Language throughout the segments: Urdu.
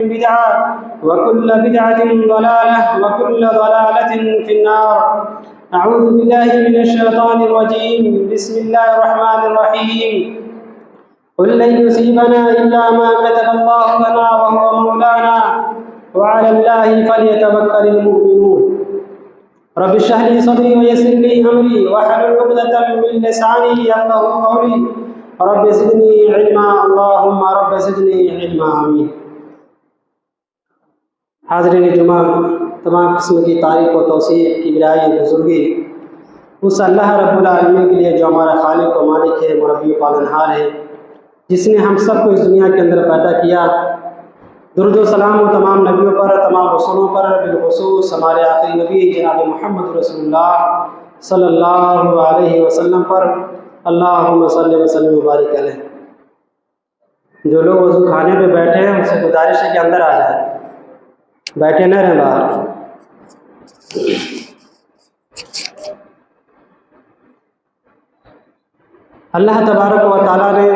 بدعة وكل بدعة ضلالة وكل ضلالة في النار. أعوذ بالله من الشيطان الرجيم. بسم الله الرحمن الرحيم. قل لن يصيبنا إلا ما كتب الله لنا وهو مولانا وعلى الله فليتوكل المؤمنون. رب اشرح لي صدري ويسر لي أمري واحلل عقدة من لساني يفقهوا قولي. رب زدني علما. اللهم رب زدنی علما. آمین. حاضرین جمعہ، تمام قسم کی تعریف و توصیف کی برائی بزرگی اس اللہ رب العالمین کے لیے جو ہمارا خالق و مالک ہے، مربی و پالنہار ہے، جس نے ہم سب کو اس دنیا کے اندر پیدا کیا. درود و سلام و تمام نبیوں پر، تمام رسولوں پر، بالخصوص ہمارے آخری نبی جناب محمد رسول اللہ صلی اللہ علیہ وسلم پر. اللہم صلی وسلم وبارک علیہ. جو لوگ وضو خانے پہ بیٹھے ہیں ان سے گزارش ہے کہ اندر آ جائیں، بیٹھے نہ رہیں باہر. اللہ تبارک و تعالیٰ نے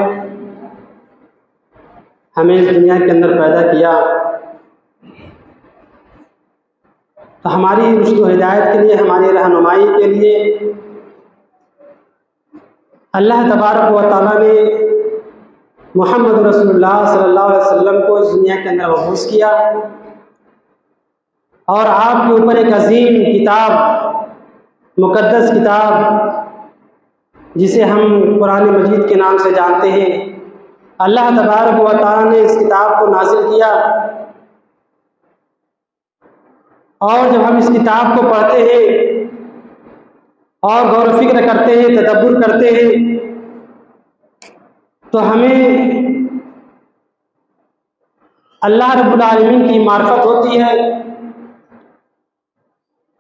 ہمیں اس دنیا کے اندر پیدا کیا تو ہماری رشد و ہدایت کے لیے، ہماری رہنمائی کے لیے اللہ تبارک و تعالیٰ نے محمد رسول اللہ صلی اللہ علیہ وسلم کو اس دنیا کے اندر مبعوث کیا اور آپ کے اوپر ایک عظیم کتاب، مقدس کتاب جسے ہم قرآن مجید کے نام سے جانتے ہیں، اللہ تبارک و تعالیٰ نے اس کتاب کو نازل کیا. اور جب ہم اس کتاب کو پڑھتے ہیں اور غور و فکر کرتے ہیں، تدبر کرتے ہیں، تو ہمیں اللہ رب العالمین کی معرفت ہوتی ہے.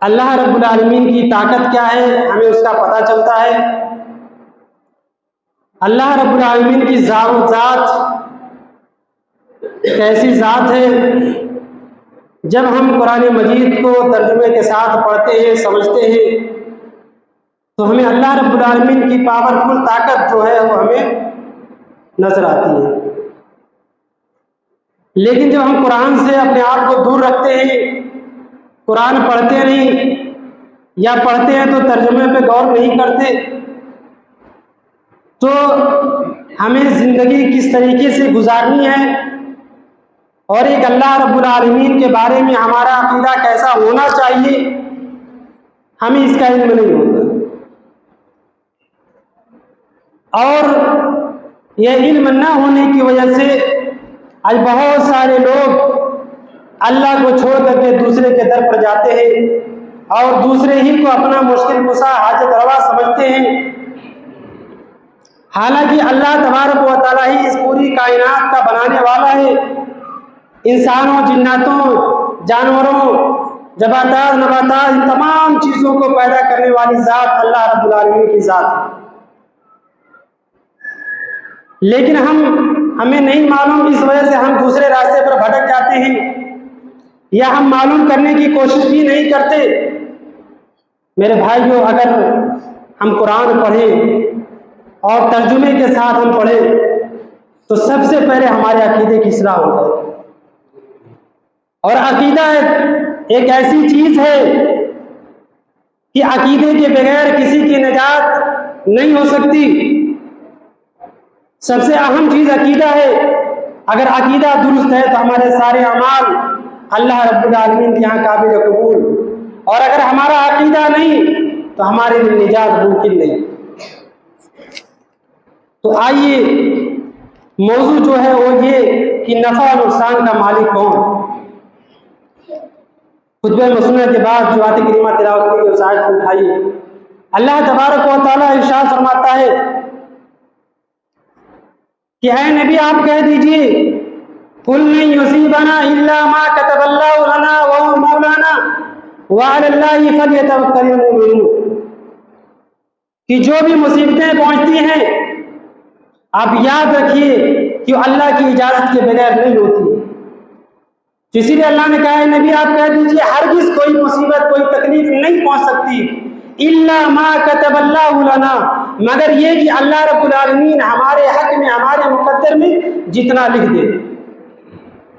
اللہ رب العالمین کی طاقت کیا ہے ہمیں اس کا پتہ چلتا ہے. اللہ رب العالمین کی ذات کیسی ذات ہے. جب ہم قرآن مجید کو ترجمے کے ساتھ پڑھتے ہیں، سمجھتے ہیں، تو ہمیں اللہ رب العالمین کی پاورفل طاقت جو ہے وہ ہمیں نظر آتی ہے. لیکن جب ہم قرآن سے اپنے آپ کو دور رکھتے ہیں، قرآن پڑھتے نہیں یا پڑھتے ہیں تو ترجمے پہ غور نہیں کرتے، تو ہمیں زندگی کس طریقے سے گزارنی ہے اور ایک اللہ رب العالمین کے بارے میں ہمارا عقیدہ کیسا ہونا چاہیے، ہمیں اس کا علم نہیں ہوتا. اور یہ علم نہ ہونے کی وجہ سے آج بہت سارے لوگ اللہ کو چھوڑ کر کے دوسرے کے در پر جاتے ہیں اور دوسرے ہی کو اپنا مشکل کشا، حاجت روا سمجھتے ہیں. حالانکہ اللہ تبارک و تعالیٰ ہی اس پوری کائنات کا بنانے والا ہے. انسانوں، جناتوں، جانوروں، جباتات، نباتات، ان تمام چیزوں کو پیدا کرنے والی ذات اللہ رب العالمین کی ذات ہے. لیکن ہمیں نہیں معلوم، اس وجہ سے ہم دوسرے راستے پر بھٹک جاتے ہیں یا ہم معلوم کرنے کی کوشش بھی نہیں کرتے. میرے بھائیو، اگر ہم قرآن پڑھیں اور ترجمے کے ساتھ ہم پڑھیں تو سب سے پہلے ہمارے عقیدے کی اصلاح ہوتا ہے. اور عقیدہ ایک ایسی چیز ہے کہ عقیدے کے بغیر کسی کی نجات نہیں ہو سکتی. سب سے اہم چیز عقیدہ ہے. اگر عقیدہ درست ہے تو ہمارے سارے اعمال اللہ رب العالمین کے یہاں قابل قبول، اور اگر ہمارا عقیدہ نہیں تو ہمارے لیے نجات ممکن نہیں. تو آئیے، موضوع جو ہے وہ یہ کہ نفع اور نقصان کا مالک کون. خطبہ مسنونہ کے بعد جو آیت کریمہ تلاوت کی اس آیت کو اٹھائیے. اللہ تبارک و تعالیٰ ارشاد فرماتا ہے کہ اے نبی آپ کہہ دیجئے، قُلْ لَن يُصِيبَنَا إِلَّا مَا كَتَبَ اللَّهُ لَنَا وَهُوَ مَوْلَانَا وَعَلَى اللَّهِ فَلْيَتَوَكَّلِ الْمُؤْمِنُونَ. کہ جو بھی مصیبتیں پہنچتی ہیں آپ یاد رکھیے کہ اللہ کی اجازت کے بغیر نہیں ہوتی. اسی لیے اللہ نے کہا ہے نبی آپ کہہ دیجئے ہرگز کوئی مصیبت، کوئی تکلیف نہیں پہنچ سکتی الا ما كتب اللہ لنا، مگر یہ کہ اللہ رب العالمین ہمارے حق میں، ہمارے مقدر میں جتنا لکھ دے.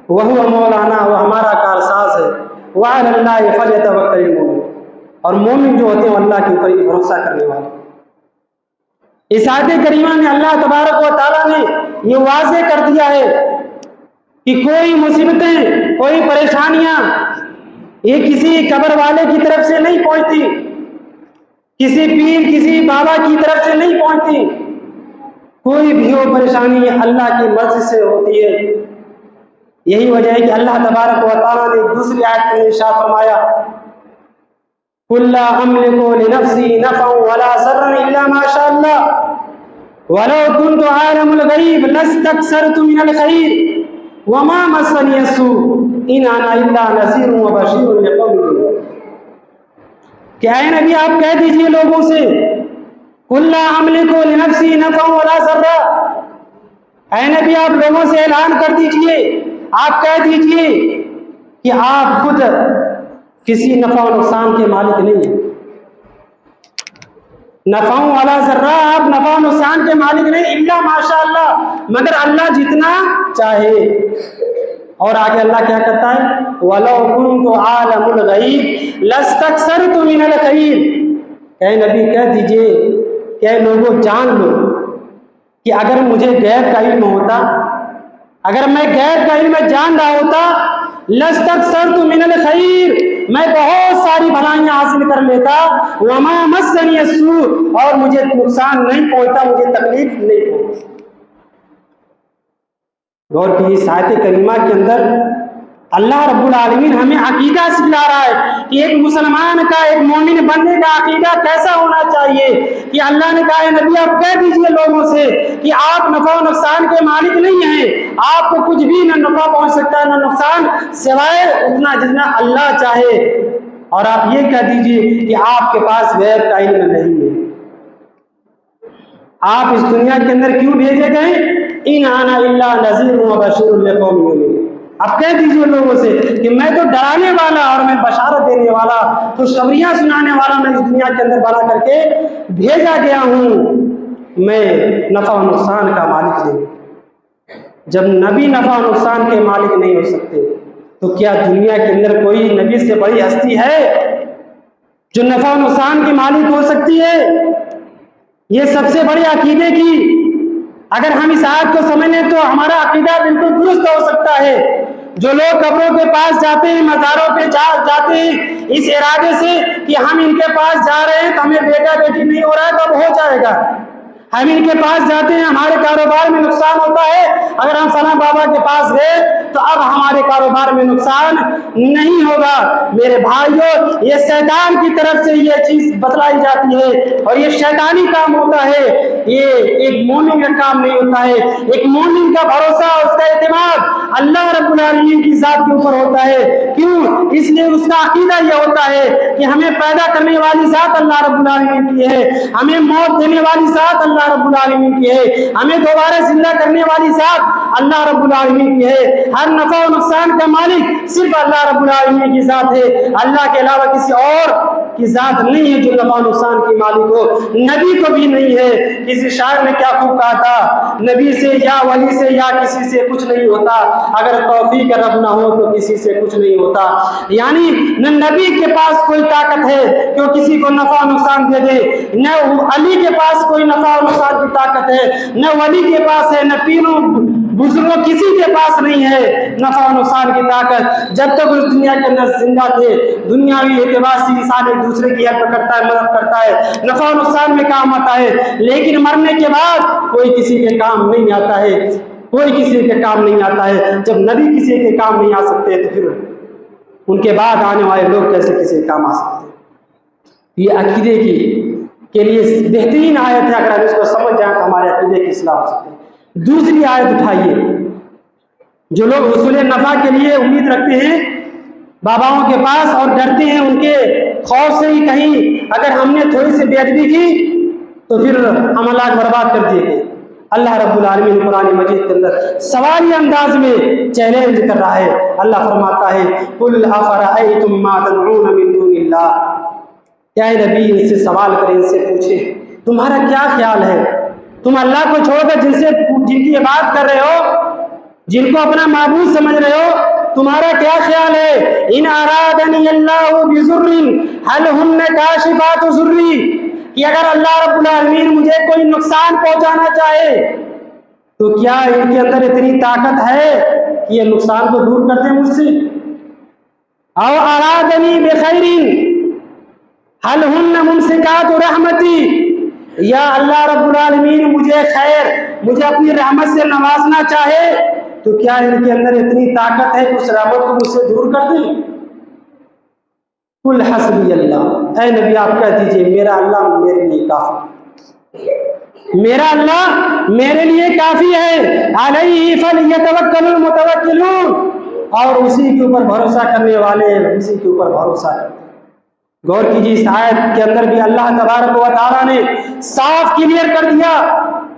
وَهُوَ مولانا، وہ ہمارا کارساز ہے، وَعَلَى اللَّهِ فَلْيَتَوَكَّلِ الْمُؤْمِنُونَ، اور مومن جو ہوتے ہیں اللہ کے اوپر ہی بھروسہ کرنے والے۔ اس آیت کریمہ میں اللہ تبارک و تعالیٰ نے یہ واضح کر دیا ہے کہ کوئی مصیبتیں، کوئی پریشانیاں یہ کسی قبر والے کی طرف سے نہیں پہنچتی، کسی پیر کسی بابا کی طرف سے نہیں پہنچتی، کوئی بھی ہو پریشانی اللہ کی مرضی سے ہوتی ہے۔ یہی وجہ ہے کہ اللہ تبارک و تعالیٰ نے دوسری آیت میں ارشاد فرمایا قُل لَّا أَمْلِكُ لِنَفْسِي نَفْعًا وَلَا ضَرًّا إِلَّا مَا شَاءَ اللَّهُ وَلَوْ كُنتُ أَعْلَمُ الْغَيْبَ لَاسْتَكْثَرْتُ مِنَ الْخَيْرِ وَمَا مَسَّنِيَ السُّوءُ إِنْ أَنَا إِلَّا نَذِيرٌ وَبَشِيرٌ لِقَوْمٍ يُؤْمِنُونَ کہ اے نبی آپ کہہ دیجئے لوگوں سے قُل لَّا أَمْلِكُ لِنَفْسِي نَفْعًا وَلَا ضَرًّا، اے نبی آپ لوگوں سے اعلان کر دیجئے، آپ کہہ دیجئے کہ آپ خود کسی نفع و نقصان کے مالک نہیں ہیں، نفع ولا ضرّا، آپ نفع و نقصان کے مالک نہیں، الا ماشاء اللہ، مگر اللہ جتنا چاہے۔ اور آگے اللہ کیا کہتا ہے وَلَوْ كُنْتُ عَالَمُ الْغَيْبِ لَاسْتَكْثَرْتُ مِنَ الْخَيْرِ، اے نبی کہہ دیجئے کہ اے لوگوں جان لو کہ اگر مجھے غیب کا علم ہوتا، اگر میں غیب کا علم جان رہا ہوتا لَاسْتَكْثَرْتُ مِنَ الْخَيْرِ، میں بہت ساری بھلائیاں حاصل کر لیتا، وَمَا مَسَّنِيَ السُّوءُ، اور مجھے نقصان نہیں پہنچتا، مجھے تکلیف نہیں پہنچتی۔ غور کی اس آیت کریمہ کے اندر اللہ رب العالمین ہمیں عقیدہ سکھلا رہا ہے کہ ایک مسلمان کا، ایک مومن بننے کا عقیدہ کیسا ہونا چاہیے، کہ اللہ نے کہا ہے نبی آپ کہہ دیجئے لوگوں سے کہ آپ نفع و نقصان کے مالک نہیں ہیں، آپ کو کچھ بھی نہ نفع پہنچ سکتا ہے نہ نقصان، سوائے اتنا جتنا اللہ چاہے، اور آپ یہ کہہ دیجئے کہ آپ کے پاس غیب کا علم نہیں ہے۔ آپ اس دنیا کے اندر کیوں بھیجے گئے؟ ان انا الا نذیر و بشیر لقوم یؤمنون، اب کہہ دیجئے لوگوں سے کہ میں تو ڈرانے والا اور میں بشارت دینے والا، خوشخبریاں سنانے والا میں اس دنیا کے اندر بنا کر کے بھیجا گیا ہوں، میں نفع و نقصان کا مالک نہیں۔ جب نبی نفع و نقصان کے مالک نہیں ہو سکتے تو کیا دنیا کے اندر کوئی نبی سے بڑی ہستی ہے جو نفع و نقصان کی مالک ہو سکتی ہے؟ یہ سب سے بڑے عقیدے کی اگر ہم اس آیت کو سمجھ لیں تو ہمارا عقیدہ بالکل درست ہو سکتا ہے۔ جو لوگ قبروں کے پاس جاتے ہیں، مزاروں پہ جاتے ہیں اس ارادے سے کہ ہم ان کے پاس جا رہے ہیں تو ہمیں بیٹا بیٹی نہیں ہو رہا ہے تو اب ہو جائے گا، ہم ان کے پاس جاتے ہیں ہمارے کاروبار میں نقصان ہوتا ہے، اگر ہم فلاں بابا کے پاس گئے تو اب ہمارے کاروبار میں نقصان نہیں ہوگا۔ میرے بھائیوں، یہ شیطان کی طرف سے یہ چیز بتلائی جاتی ہے اور یہ شیطانی کام ہوتا ہے، یہ ایک مومن کا کام نہیں ہوتا ہے۔ ایک مومن کا بھروسہ، اس کا اعتماد اللہ رب العالمین کی ذات کے اوپر ہوتا ہے۔ کیوں؟ اس لیے اس کا عقیدہ یہ ہوتا ہے کہ ہمیں پیدا کرنے والی ذات اللہ رب العالمین کی ہے، ہمیں موت دینے والی ذات اللہ رب العالمین کی ہے، ہمیں دوبارہ زندہ کرنے والی ذات اللہ رب العالمین کی ہے، ہر نفع و نقصان کا مالک صرف اللہ رب العالمین کی ذات ہے، اللہ کے علاوہ کسی اور کی ذات نہیں ہے جو نفع و نقصان کی مالک ہو، نبی کو بھی نہیں ہے۔ کسی شاعر نے کیا خوب کہا تھا، نبی سے یا ولی سے یا کسی سے کچھ نہیں ہوتا، اگر توفیق رب نہ ہو تو کسی سے کچھ نہیں ہوتا۔ یعنی نہ نبی کے پاس کوئی طاقت ہے کہ وہ کسی کو نفع و نقصان دے دے، نہ علی کے پاس کوئی نفع و نقصان کی طاقت ہے، نہ ولی کے پاس ہے، نہ پیروں بزرگوں کسی کے پاس نہیں ہے نفع و نقصان کی طاقت۔ جب تک اس دنیا کے اندر زندہ تھے دنیاوی اعتبار سے انسان ایک دوسرے کی ہیلپ کرتا ہے، مدد کرتا ہے، نفع و نقصان میں کام آتا ہے، لیکن مرنے کے بعد کوئی کسی کے کام نہیں آتا ہے، کوئی کسی کے کام نہیں آتا ہے۔ جب نبی کسی کے کام نہیں آ سکتے تو پھر ان کے بعد آنے والے لوگ کیسے کسی کے کام آ سکتے ہیں؟ یہ عقیدے کے لیے بہترین آیت ہے، اگر ہم اس کو سمجھ جائیں تو ہمارے عقیدے کی اصلاح ہو سکتی ہے۔ دوسری آیت اٹھائیے، جو لوگ حصول نفع کے لیے امید رکھتے ہیں باباؤں کے پاس اور ڈرتے ہیں ان کے خوف سے ہی کہیں اگر ہم نے تھوڑی سی بے ادبی کی تو پھر ہم اللہ برباد کر دیے گئے۔ اللہ رب العالمین قرآن مجید کے اندر سوالی انداز میں چیلنج کر رہا ہے۔ اللہ فرماتا ہے قُلْ أَفَرَأَيْتُمْ مَا تَدْعُونَ مِن دُونِ اللَّهِ، کیا نبی ان سے سوال کریں، ان سے پوچھیں تمہارا کیا خیال ہے، تم اللہ کو چھوڑ کر جن کی عبادت کر رہے ہو جن کو اپنا معبود سمجھ رہے ہو، تمہارا کیا خیال ہے؟ ان ارادنی اللہ بضر هل ہن کاشفات ضری، کہ اگر اللہ رب العالمین مجھے کوئی نقصان پہنچانا چاہے تو کیا ان کے اندر اتنی طاقت ہے کہ یہ نقصان کو دور کر دیں مجھ سے؟ او ارادنی بخیر هل ہن ممسکات رحمتی، یا اللہ رب العالمین مجھے خیر، مجھے اپنی رحمت سے نوازنا چاہے تو کیا ان کے اندر اتنی طاقت ہے کہ اس رحمت کو مجھ سے دور کر دیں؟ قل حسبی اللہ، اے نبی آپ کہہ دیجئے میرا اللہ میرے لیے کافی، میرا اللہ میرے لیے کافی ہے، علیہ فلیتوکل المتوکلون، اور اسی کے اوپر بھروسہ کرنے والے اسی کے اوپر بھروسہ کرتے ہیں۔ غور کیجیے، اس آیت کے اندر بھی اللہ تبارک و تعالیٰ نے صاف کلیئر کر دیا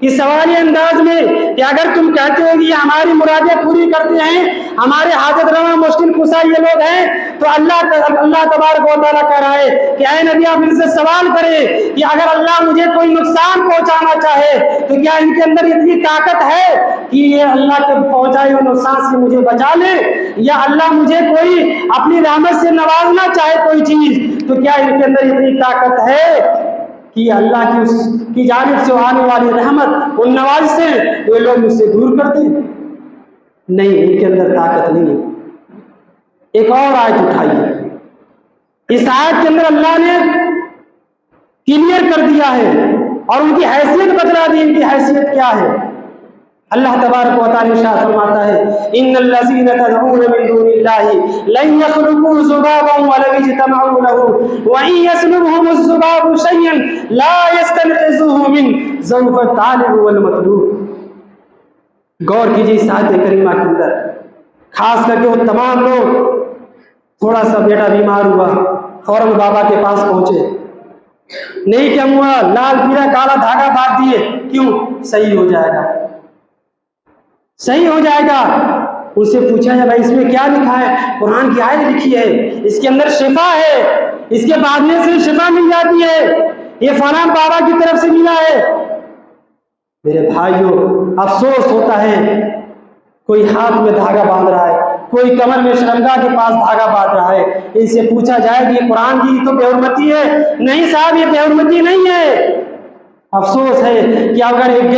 کہ سوالی انداز میں کہ اگر تم کہتے ہو کہ یہ ہماری مرادیں پوری کرتے ہیں، ہمارے حاجت روا مشکل کشا یہ لوگ ہیں، تو اللہ تبارک و تعالیٰ کہہ رہا ہے کہ اے نبی آپ ان سے سوال کریں کہ اگر اللہ مجھے کوئی نقصان پہنچانا چاہے تو کیا ان کے اندر اتنی طاقت ہے کہ یہ اللہ کے پہنچائے ہوئے نقصان سے مجھے بچا لے، یا اللہ مجھے کوئی اپنی رحمت سے نوازنا چاہے کوئی چیز تو کیا ان کے اندر اتنی طاقت ہے کہ اللہ کی اس کی جانب سے آنے والی رحمت ان نواز سے وہ لوگ مجھ سے دور کرتے ہیں؟ نہیں، ان کے اندر طاقت نہیں ہے۔ ایک اور آیت اٹھائیے، اس آیت کے اندر اللہ نے کلیئر کر دیا ہے اور ان کی حیثیت بتلا دی، ان کی حیثیت کیا ہے۔ اللہ تبارک و تعالی ارشاد فرماتا ہے ان الذين تدعون من دون الله لن يخلقوا ذبابا ولو اجتمعوا له وان يسلبهم الذباب شيئا لا يستنقذوه منه ضعف الطالب والمطلوب۔ غور کیجیے اس آیت کریمہ کے اندر، خاص کر کے وہ تمام لوگ، تھوڑا سا بیٹا بیمار ہوا فوراً بابا کے پاس پہنچے، نہیں کیا ہوا، لال پیلا کالا دھاگا باندھ دیے، کیوں؟ صحیح ہو جائے گا، صحیح ہو جائے گا۔ ان سے پوچھا ہے بھائی اس میں کیا لکھا ہے؟ قرآن کی آیت لکھی ہے، اس کے اندر شفا ہے، اس کے باندھنے سے شفا مل جاتی ہے، یہ فلاں بابا کی طرف سے ملا ہے۔ میرے بھائیوں، افسوس ہوتا ہے کوئی ہاتھ میں دھاگا باندھ رہا ہے، کوئی کمر میں شرمگاہ کے پاس دھاگا باندھ رہا ہے، ان سے پوچھا جائے کہ یہ قرآن کی تو بے حرمتی ہے؟ نہیں صاحب، یہ بے حرمتی نہیں ہے۔ افسوس ہے کہ اگر ایک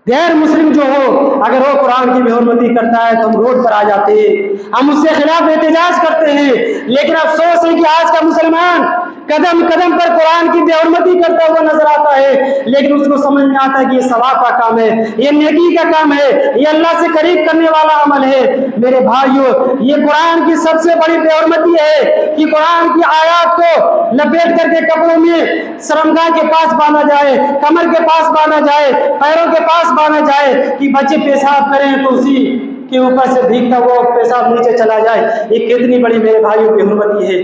غیر مسلم جو ہو اگر وہ قرآن کی بے حرمتی کرتا ہے تو ہم روڈ پر آ جاتے ہیں، ہم اس کے خلاف احتجاج کرتے ہیں، لیکن افسوس ہے کہ آج کا مسلمان قدم قدم پر قرآن کی بے حرمتی کرتا ہوا نظر آتا ہے، لیکن اس کو سمجھ میں آتا ہے کہ یہ ثواب کا کام ہے، یہ نیکی کا کام ہے، یہ اللہ سے قریب کرنے والا عمل ہے۔ میرے بھائیوں، یہ قرآن کی سب سے بڑی بے حرمتی ہے کہ قرآن کی آیات کو لپیٹ کر کے کپڑوں میں شرمگاہ کے پاس باندھا جائے، کمر کے پاس باندھا جائے، پیروں کے پاس باندھا جائے کہ بچے پیشاب کریں تو اسی کے اوپر سے بھیگتا وہ پیشاب نیچے چلا جائے۔ یہ کتنی بڑی میرے بھائیوں بے حرمتی ہے۔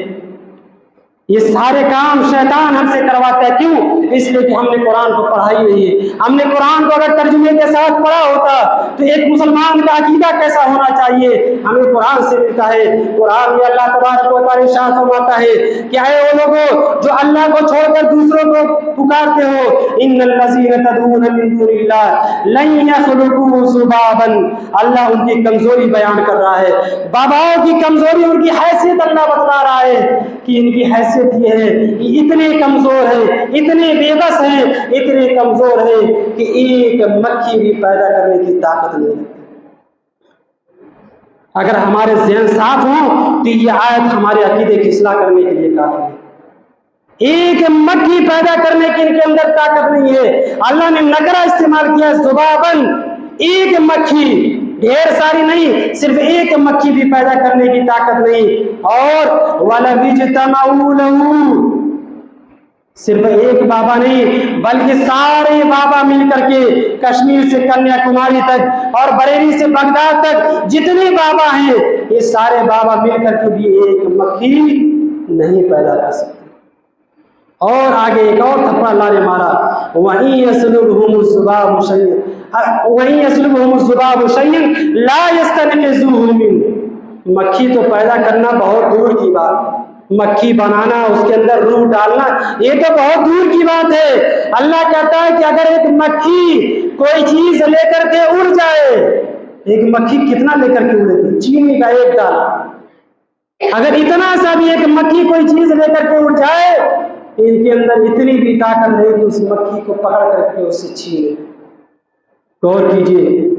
یہ سارے کام شیطان ہم سے کرواتا ہے، کیوں؟ اس لیے کہ ہم نے قرآن کو پڑھا ہی نہیں ہے۔ ہم نے قرآن کو اگر ترجمے کے ساتھ پڑھا ہوتا تو ایک مسلمان کا عقیدہ کیسا ہونا چاہیے ہمیں قرآن سے ملتا ہے۔ قرآن میں اللہ تبارک و تعالی ارشاد فرماتا ہے کہ اے وہ لوگوں جو اللہ کو چھوڑ کر دوسروں کو پکارتے ہو، ان الذین تدعون من دون اللہ لن یخلقوا ذبابا، اللہ ان کی کمزوری بیان کر رہا ہے، باباؤں کی کمزوری، ان کی حیثیت اللہ بتلا رہا ہے کہ ان کی حیثیت یہ ہے کہ اتنے کمزور ہیں، اتنے بے بس ہیں، اتنے کمزور ہیں کہ ایک مکھی بھی پیدا کرنے کی طاقت نہیں ہے۔ اگر ہمارے ذہن صاف ہوں تو یہ آیت ہمارے عقیدے کی اصلاح کرنے کے لیے کافی ہے۔ ایک مکھی پیدا کرنے کی ان کے اندر طاقت نہیں ہے۔ اللہ نے نکرہ استعمال کیا ذبابن، ایک مکھی، ڈھیر ساری نہیں، صرف ایک مکھی بھی پیدا کرنے کی طاقت نہیں۔ اور وَلَوِ اجْتَمَعُوا لَهُ، صرف ایک بابا نہیں بلکہ سارے بابا مل کر کے کشمیر سے کنیا کماری تک اور بریلی سے بغداد تک جتنے بابا ہیں یہ سارے بابا مل کر کے بھی ایک مکھی نہیں پیدا کر سکتے۔ اور آگے ایک اور تھپڑا اللہ نے مارا، وَإِن يَسْلُبْهُمُ الذُّبَابُ شَيْئًا لَا يَسْتَنقِذُوهُ مِنْهُ۔ مکھی تو پیدا کرنا بہت دور کی بات، مکھی بنانا، اس کے اندر روح ڈالنا، یہ تو بہت دور کی بات ہے۔ اللہ کہتا ہے کہ اگر ایک مکھی کوئی چیز لے کر کے اڑ جائے ایک مکھی کتنا لے کر کے اڑے گی؟ چینی کا ایک دانہ، اگر اتنا سا بھی ایک مکھی کوئی چیز لے کر کے اڑ جائے، ان کے اندر اتنی بھی طاقت ہے کہ اس مکھی کو پکڑ کر کے اس سے چھین لے۔ غور کیجیے،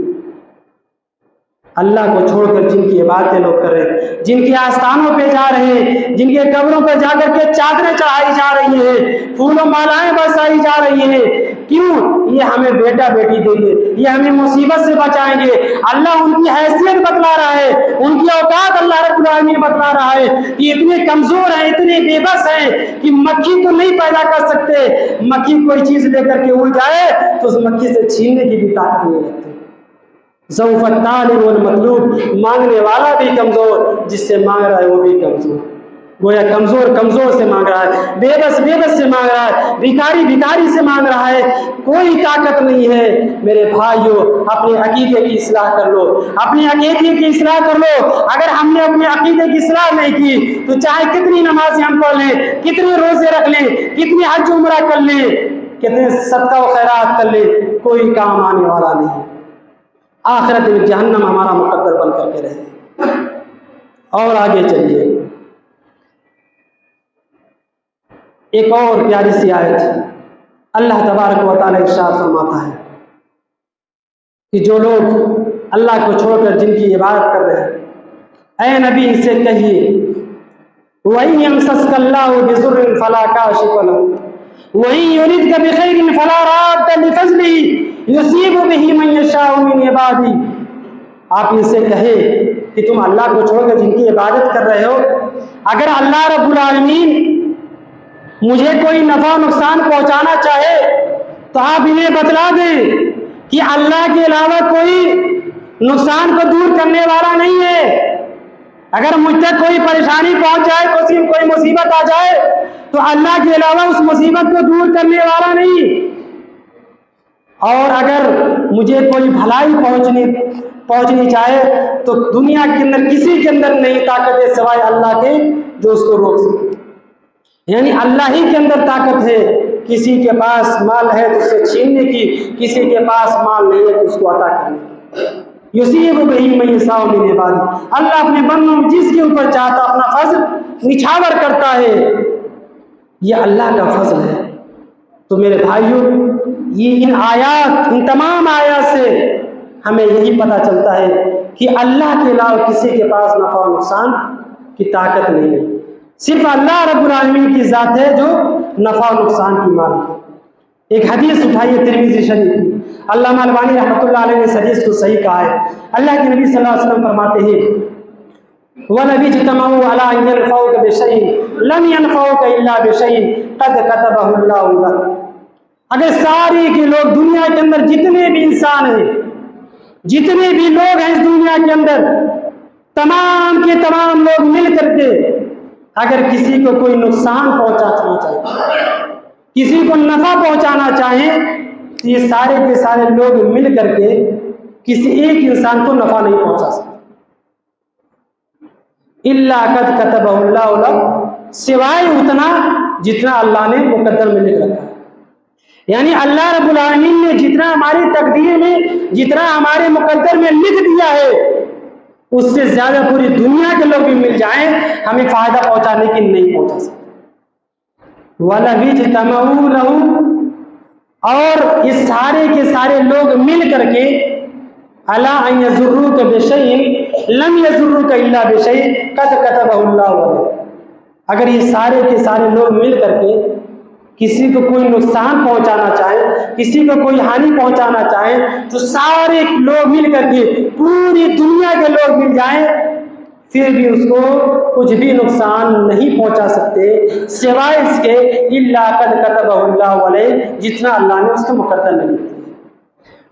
اللہ کو چھوڑ کر جن کی عبادتیں لوگ کر رہے ہیں، جن کے آستانوں پہ جا رہے ہیں، جن کے قبروں پہ جا کر کے چادریں چڑھائی جا رہی ہیں، پھول و مالائیں برسائی جا رہی ہیں، کیوں؟ یہ ہمیں بیٹا بیٹی دیں گے، یہ ہمیں مصیبت سے بچائیں گے۔ اللہ ان کی حیثیت بتلا رہا ہے، ان کی اوقات اللہ رب العالمین بتلا رہا ہے کہ اتنے کمزور ہیں، اتنے بے بس ہیں کہ مکھی کو نہیں پیدا کر سکتے۔ مکھی کوئی چیز لے کر کے اڑ جائے تو اس مکھی سے چھیننے کی بھی طاقت نہیں رکھتے۔ ضعف الطالب والمطلوب، مانگنے والا بھی کمزور، جس سے مانگ رہا ہے وہ بھی کمزور۔ گویا کمزور سے مانگ رہا ہے، بے بس سے مانگ رہا ہے، بھکاری سے مانگ رہا ہے، کوئی طاقت نہیں ہے۔ میرے بھائیو، اپنے عقیدے کی اصلاح کر لو، اپنے عقیدے کی اصلاح کر لو۔ اگر ہم نے اپنے عقیدے کی اصلاح نہیں کی تو چاہے کتنی نمازیں ہم پڑھ لیں، کتنے روزے رکھ لیں، کتنی حج عمرہ کر لیں، کتنے صدقہ و خیرات کر لیں، کوئی کام آنے والا نہیں۔ آخرت میں جہنم ہمارا مقدر بن کر کے رہے۔ اور آگے چلیے، ایک اور پیاری سی آیت اللہ تبارک و تعالی ارشاد فرماتا ہے کہ جو لوگ اللہ کو چھوڑ کر جن کی عبادت کر رہے ہیں، اے نبی ان سے کہیے وَإِن يَمْسَسْكَ اللَّهُ بِضُرٍّ فَلَا كَاشِفَ لَهُ وَإِن يُرِدْكَ بِخَيْرٍ فَلَا رَادَّ لِفَضْلِهِ یصیب بہ من یشاء من عبادہ۔ آپ ان سے کہے کہ تم اللہ کو چھوڑ کر جن کی عبادت کر رہے ہو، اگر اللہ رب العالمین مجھے کوئی نفع نقصان پہنچانا چاہے تو آپ انہیں بتلا دیں کہ اللہ کے علاوہ کوئی نقصان کو دور کرنے والا نہیں ہے۔ اگر مجھ تک کوئی پریشانی پہنچ جائے، کوئی مصیبت آ جائے تو اللہ کے علاوہ اس مصیبت کو دور کرنے والا نہیں۔ اور اگر مجھے کوئی بھلائی پہنچنی چاہے تو دنیا کے اندر کسی کے اندر نہیں طاقت ہے سوائے اللہ کے، جو اس کو روک سکے۔ یعنی اللہ ہی کے اندر طاقت ہے، کسی کے پاس مال ہے تو اسے چھیننے کی، کسی کے پاس مال نہیں ہے تو اس کو عطا کرنے کی۔ یصیب بہ من یشاء من عبادہ، اللہ اپنے بندوں میں جس کے اوپر چاہتا اپنا فضل نچھاور کرتا ہے، یہ اللہ کا فضل ہے۔ تو میرے بھائیوں، یہ ان تمام آیات سے ہمیں یہی پتہ چلتا ہے کہ اللہ کے علاوہ کسی کے پاس نفع و نقصان کی طاقت نہیں ہے، صرف اللہ رب العالمین کی ذات ہے جو نفع و نقصان کی مالک ہے۔ ایک حدیث اٹھائیے ترمذی شریف کی، علامہ البانی رحمۃ اللہ علیہ نے اس حدیث کو صحیح کہا ہے۔ اللہ کے نبی صلی اللہ علیہ وسلم فرماتے ہیں وَلَوِ اجْتَمَعُوا عَلَىٰ أَن يَنفَعُوكَ بِشَيْءٍ لَمْ يَنفَعُوكَ إِلَّا بِشَيْءٍ قَدْ كَتَبَهُ اللَّهُ لَكَ۔ اگر سارے کے لوگ دنیا کے اندر جتنے بھی انسان ہیں، جتنے بھی لوگ ہیں اس دنیا کے اندر، تمام کے تمام لوگ مل کر کے اگر کسی کو کوئی نقصان پہنچانا چاہے، کسی کو نفع پہنچانا چاہیں، تو یہ سارے کے سارے لوگ مل کر کے کسی ایک انسان کو نفع نہیں پہنچا سکتے۔ الا قد كتبه اللہ لك، سوائے اتنا جتنا اللہ نے مقدر میں لکھ رکھا ہے۔ یعنی اللہ رب العالمین نے جتنا ہماری تقدیر میں، جتنا ہمارے مقدر میں لکھ دیا ہے، اس سے زیادہ پوری دنیا کے لوگ بھی مل جائیں ہمیں فائدہ پہنچانے کی نہیں پہنچا سکتے۔ وَلَوِ اجْتَمَعُوا لَهُ، اور اس سارے کے سارے لوگ مل کر کے عَلَىٰ أَن يَضُرُّوكَ بِشَيْءٍ لَمْ يَضُرُّوكَ إِلَّا بِشَيْءٍ قَدْ كَتَبَهُ اللَّهُ لَكَ۔ اگر یہ سارے کے سارے لوگ مل کر کے کسی کو کوئی نقصان پہنچانا چاہے، کسی کو کوئی ہانی پہنچانا چاہے، تو سارے لوگ مل کر کے، پوری دنیا کے لوگ مل جائیں، پھر بھی اس کو کچھ بھی نقصان نہیں پہنچا سکتے سوائے اس کے الا قد كتبه اللہ علیہ، جتنا اللہ نے اس کے مقدر میں لکھ دیا۔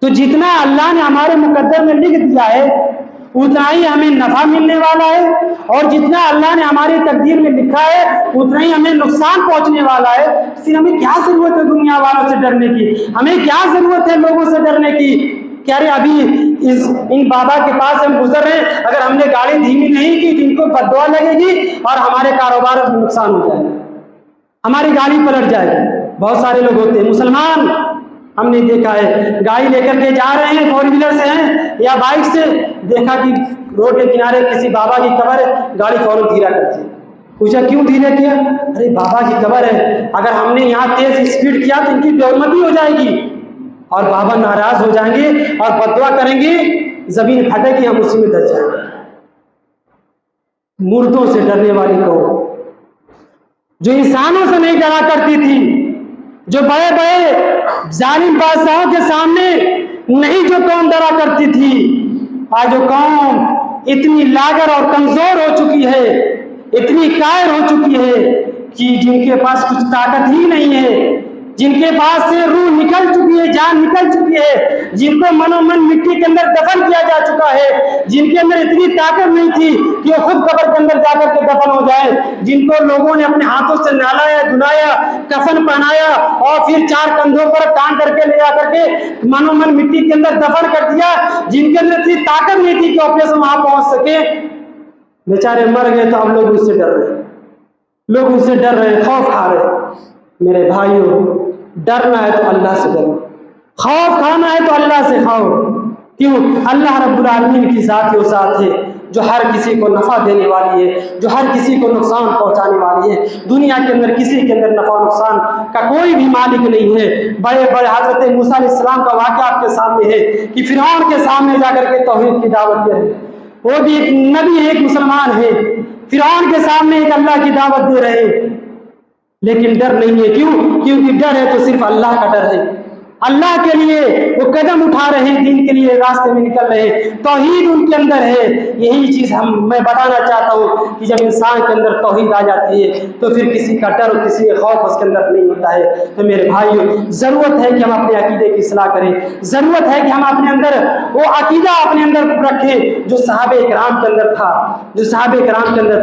تو جتنا اللہ نے ہمارے مقدر میں لکھ دیا ہے اتنا ہی ہمیں نفع ملنے والا ہے، اور جتنا اللہ نے ہماری تقدیر میں لکھا ہے اتنا ہی ہمیں نقصان پہنچنے والا ہے۔ پھر ہمیں کیا ضرورت ہے دنیا والوں سے ڈرنے کی؟ ہمیں کیا ضرورت ہے لوگوں سے ڈرنے کی؟ کیا رے ابھی ان بابا کے پاس ہم گزر رہے ہیں، اگر ہم نے گاڑی دھیمی نہیں کی تو ان کو بد دعا لگے گی اور ہمارے کاروبار میں نقصان ہو جائے گا، ہماری گاڑی پلٹ جائے گی۔ بہت سارے لوگ ہوتے ہیں مسلمان ہم نے دیکھا ہے گاڑی لے کر کے جا رہے ہیں، 4 ویلر سے ہیں یا بائک سے، دیکھا کہ روڈ کے کنارے کسی بابا کی قبر ہے، گاڑی فوراً دھیرا کرتی ہے۔ پوچھا کیوں دھیرے کیا؟ ارے بابا کی قبر ہے، اگر ہم نے یہاں تیز اسپیڈ کیا تو ان کی بے حرمتی ہو جائے گی اور بابا ناراض ہو جائیں گے اور بددعا کریں گے، زمین پھٹے گی، ہم اسی میں دس جائیں گے۔ مردوں سے ڈرنے والی قوم جو انسانوں سے نہیں ڈرا کرتی تھی، جو بڑے بڑے ظالم بادشاہوں کے سامنے نہیں جو قوم ڈرا کرتی تھی، آج جو قوم اتنی لاغر اور کمزور ہو چکی ہے، اتنی قائر ہو چکی ہے کہ جن کے پاس کچھ طاقت ہی نہیں ہے، جن کے پاس سے روح نکل چکی ہے، جان نکل چکی ہے، جن کو من و من مٹی کے اندر دفن کیا جا چکا ہے، جن کے اندر اتنی طاقت نہیں تھی کہ وہ خود قبر کے اندر جا کر کے دفن ہو جائے، جن کو لوگوں نے اپنے ہاتھوں سے نہلایا، دھلایا، کفن پہنایا اور پھر 4 کندھوں پر ٹانگ کر کے لے جا کر کے من و من مٹی کے اندر دفن کر دیا، جن کے اندر اتنی طاقت نہیں تھی کہ وہ اپنے سے وہاں پہنچ سکے، بیچارے مر گئے۔ تو اب لوگ اس سے ڈر رہے ہیں، لوگ ان سے ڈر رہے ہیں، خوف کھا رہے ہیں۔ میرے بھائیوں، ڈرنا ہے تو اللہ سے ڈرو، خوف کھانا ہے تو اللہ سے کھاؤ۔ کیوں؟ اللہ رب العالمین کی ذات ہی وہ ذات ہے جو ہر کسی کو نفع دینے والی ہے، جو ہر کسی کو نقصان پہنچانے والی ہے۔ دنیا کے اندر کسی کے اندر نفع و نقصان کا کوئی بھی مالک نہیں ہے۔ بڑے بڑے حضرت موسیٰ علیہ السلام کا واقعہ آپ کے سامنے ہے کہ فرعون کے سامنے جا کر کے توحید کی دعوت دے رہے ہیں، وہ بھی ایک نبی ہے، ایک مسلمان ہے، فرعون کے سامنے ایک اللہ کی دعوت دے رہے ہیں، لیکن ڈر نہیں ہے۔ کیوں؟ کیونکہ ڈر ہے تو صرف اللہ کا ڈر ہے، اللہ کے لیے وہ قدم اٹھا رہے ہیں، دین کے لیے راستے میں نکل رہے ہیں، توحید ان کے اندر ہے۔ یہی چیز میں بتانا چاہتا ہوں کہ جب انسان کے اندر توحید آ جاتی ہے تو پھر کسی کا ڈر اور کسی کا خوف اس کے اندر نہیں ہوتا ہے۔ تو میرے بھائیوں، ضرورت ہے کہ ہم اپنے عقیدے کی اصلاح کریں، ضرورت ہے کہ ہم اپنے اندر وہ عقیدہ اپنے اندر رکھیں جو صحابہ کرام کے اندر تھا، جو صحابہ کرام کے اندر